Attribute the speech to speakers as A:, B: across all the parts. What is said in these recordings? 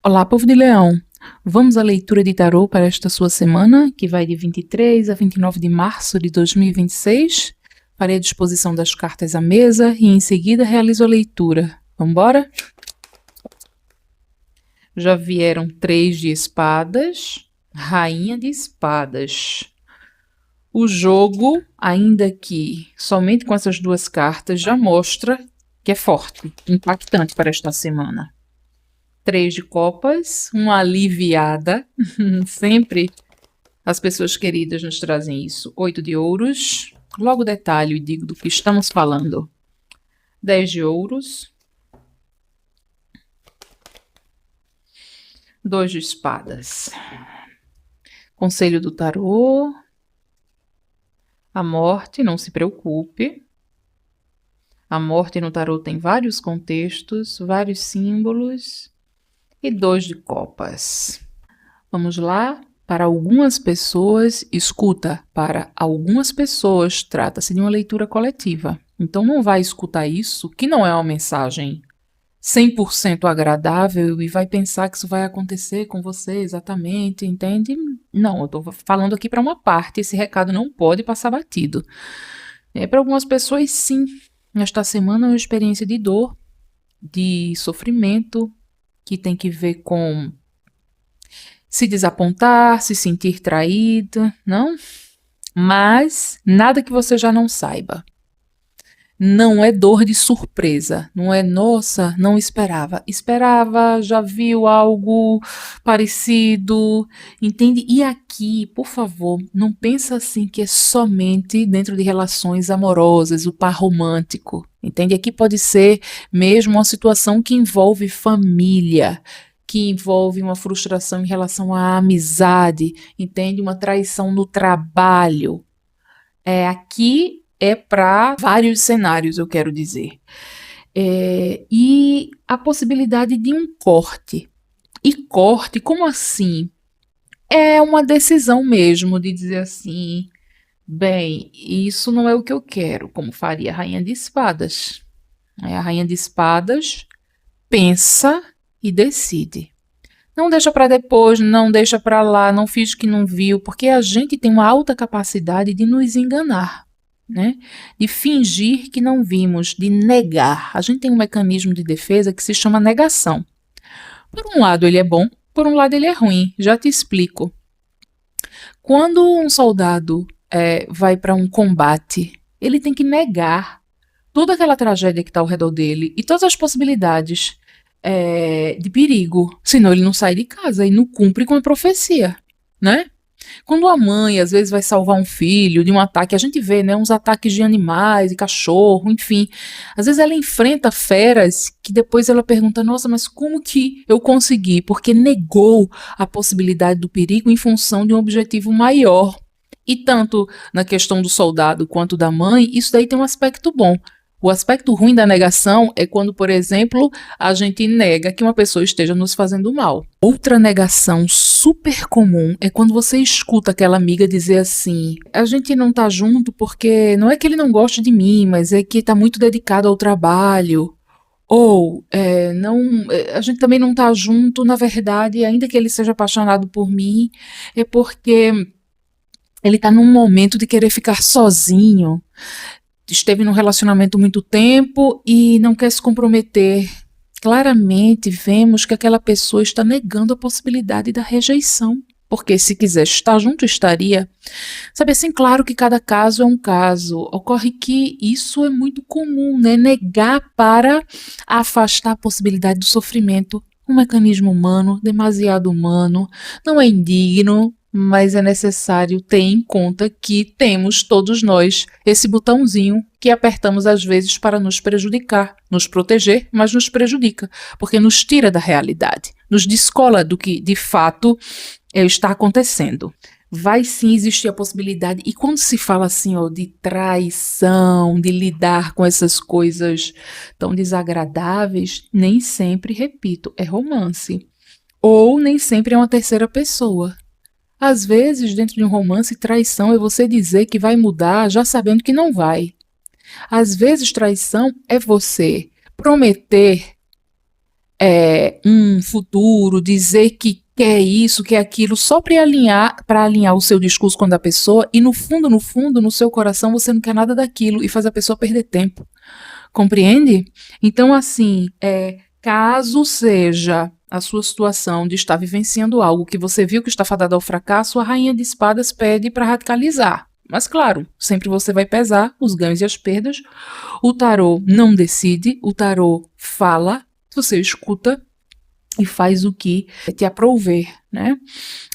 A: Olá, povo de Leão! Vamos à leitura de tarô para esta sua semana, que vai de 23 a 29 de março de 2026. Farei a disposição das cartas à mesa e em seguida realizo a leitura. Vamos embora? Já vieram 3 de espadas, rainha de espadas. O jogo, ainda que somente com essas 2 cartas, já mostra que é forte, impactante para esta semana. 3 de copas, uma aliviada. Sempre as pessoas queridas nos trazem isso. 8 de ouros. Logo detalhe e digo do que estamos falando. 10 de ouros. 2 de espadas. Conselho do tarô. A morte, não se preocupe. A morte no tarô tem vários contextos, vários símbolos. E 2 de copas. Vamos lá? Para algumas pessoas, escuta, para algumas pessoas trata-se de uma leitura coletiva. Então não vai escutar isso, que não é uma mensagem 100% agradável e vai pensar que isso vai acontecer com você exatamente, entende? Não, eu estou falando aqui para uma parte, esse recado não pode passar batido. Para algumas pessoas, sim, nesta semana é uma experiência de dor, de sofrimento, que tem que ver com se desapontar, se sentir traída, não? Mas nada que você já não saiba. Não é dor de surpresa, não é, nossa, não esperava. Esperava, já viu algo parecido, entende? E aqui, por favor, não pensa assim que é somente dentro de relações amorosas, o par romântico, entende? Aqui pode ser mesmo uma situação que envolve família, que envolve uma frustração em relação à amizade, entende? Uma traição no trabalho. Aqui é para vários cenários, eu quero dizer. E a possibilidade de um corte. E corte, como assim? É uma decisão mesmo de dizer assim, bem, isso não é o que eu quero, como faria a Rainha de Espadas. A Rainha de Espadas pensa e decide. Não deixa para depois, não deixa para lá, não finge que não viu, porque a gente tem uma alta capacidade de nos enganar, né? De fingir que não vimos, de negar. A gente tem um mecanismo de defesa que se chama negação. Por um lado ele é bom, por um lado ele é ruim. Já te explico. Quando um soldado vai para um combate, ele tem que negar toda aquela tragédia que está ao redor dele e todas as possibilidades de perigo, senão ele não sai de casa e não cumpre com a profecia, né? Quando a mãe, às vezes, vai salvar um filho de um ataque, a gente vê, né, uns ataques de animais, de cachorro, enfim. Às vezes ela enfrenta feras que depois ela pergunta, nossa, mas como que eu consegui? Porque negou a possibilidade do perigo em função de um objetivo maior. E tanto na questão do soldado quanto da mãe, isso daí tem um aspecto bom. O aspecto ruim da negação é quando, por exemplo, a gente nega que uma pessoa esteja nos fazendo mal. Outra negação super comum é quando você escuta aquela amiga dizer assim, a gente não tá junto porque não é que ele não gosta de mim, mas é que tá muito dedicado ao trabalho. Ou, a gente também não tá junto, na verdade, ainda que ele seja apaixonado por mim, é porque ele tá num momento de querer ficar sozinho. Esteve num relacionamento muito tempo e não quer se comprometer. Claramente vemos que aquela pessoa está negando a possibilidade da rejeição. Porque se quisesse estar junto, estaria. Sabe assim, claro que cada caso é um caso. Ocorre que isso é muito comum, né? Negar para afastar a possibilidade do sofrimento. Um mecanismo humano, demasiado humano, não é indigno, mas é necessário ter em conta que temos todos nós esse botãozinho que apertamos às vezes para nos prejudicar, nos proteger, mas nos prejudica, porque nos tira da realidade, nos descola do que de fato está acontecendo. Vai sim existir a possibilidade, e quando se fala assim, de traição, de lidar com essas coisas tão desagradáveis, nem sempre, repito, é romance. Ou nem sempre é uma terceira pessoa. Às vezes, dentro de um romance, traição é você dizer que vai mudar já sabendo que não vai. Às vezes, traição é você prometer um futuro, dizer que quer isso, quer aquilo, só para alinhar o seu discurso com o da pessoa, e no fundo, no fundo, no seu coração, você não quer nada daquilo e faz a pessoa perder tempo. Compreende? Então, assim, caso seja a sua situação de estar vivenciando algo que você viu que está fadado ao fracasso, a rainha de espadas pede para radicalizar. Mas claro, sempre você vai pesar os ganhos e as perdas. O tarô não decide, o tarô fala, você escuta e faz o que te aprouver, né?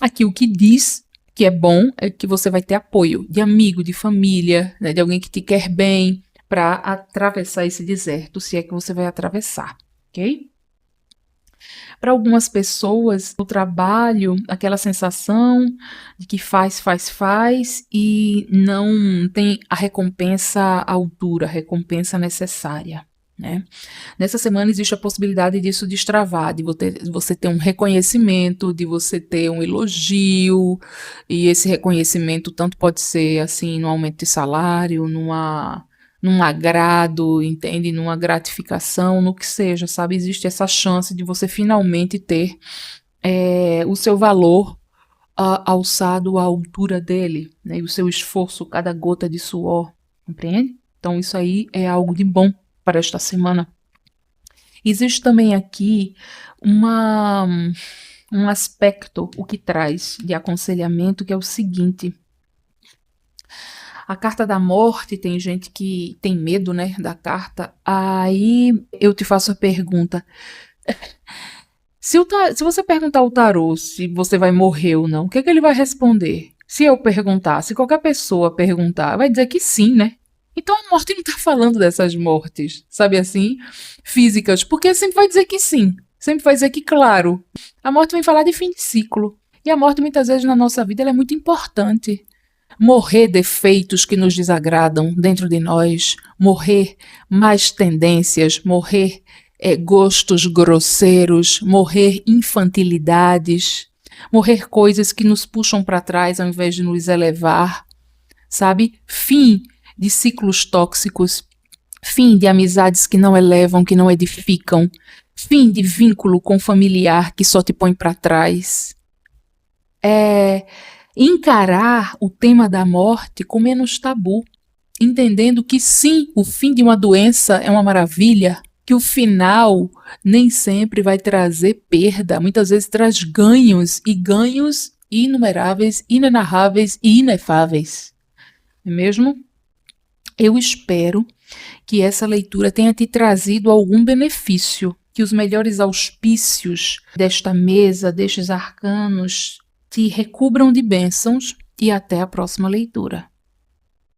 A: Aqui o que diz que é bom é que você vai ter apoio de amigo, de família, né, de alguém que te quer bem para atravessar esse deserto, se é que você vai atravessar, ok? Para algumas pessoas, o trabalho, aquela sensação de que faz e não tem a recompensa à altura, a recompensa necessária, né? Nessa semana existe a possibilidade disso destravar, de você ter um reconhecimento, de você ter um elogio, e esse reconhecimento tanto pode ser assim no aumento de salário, num agrado, entende? Numa gratificação, no que seja, sabe? Existe essa chance de você finalmente ter o seu valor alçado à altura dele, né? E o seu esforço, cada gota de suor, compreende? Então isso aí é algo de bom para esta semana. Existe também aqui um aspecto, o que traz de aconselhamento, que é o seguinte. A carta da morte, tem gente que tem medo, né, da carta. Aí eu te faço a pergunta. Se você perguntar ao tarô se você vai morrer ou não, o que é que ele vai responder? Se eu perguntar, se qualquer pessoa perguntar, vai dizer que sim, né? Então a morte não tá falando dessas mortes, sabe assim, físicas, porque sempre vai dizer que sim, sempre vai dizer que claro. A morte vem falar de fim de ciclo. E a morte muitas vezes na nossa vida ela é muito importante. Morrer defeitos que nos desagradam dentro de nós, morrer más tendências, morrer gostos grosseiros, morrer infantilidades, morrer coisas que nos puxam para trás ao invés de nos elevar, sabe? Fim de ciclos tóxicos, fim de amizades que não elevam, que não edificam, fim de vínculo com familiar que só te põe para trás. Encarar o tema da morte com menos tabu, entendendo que sim, o fim de uma doença é uma maravilha, que o final nem sempre vai trazer perda, muitas vezes traz ganhos, e ganhos inumeráveis, inenarráveis e inefáveis. Não é mesmo? Eu espero que essa leitura tenha te trazido algum benefício, que os melhores auspícios desta mesa, destes arcanos, te recubram de bênçãos, e até a próxima leitura.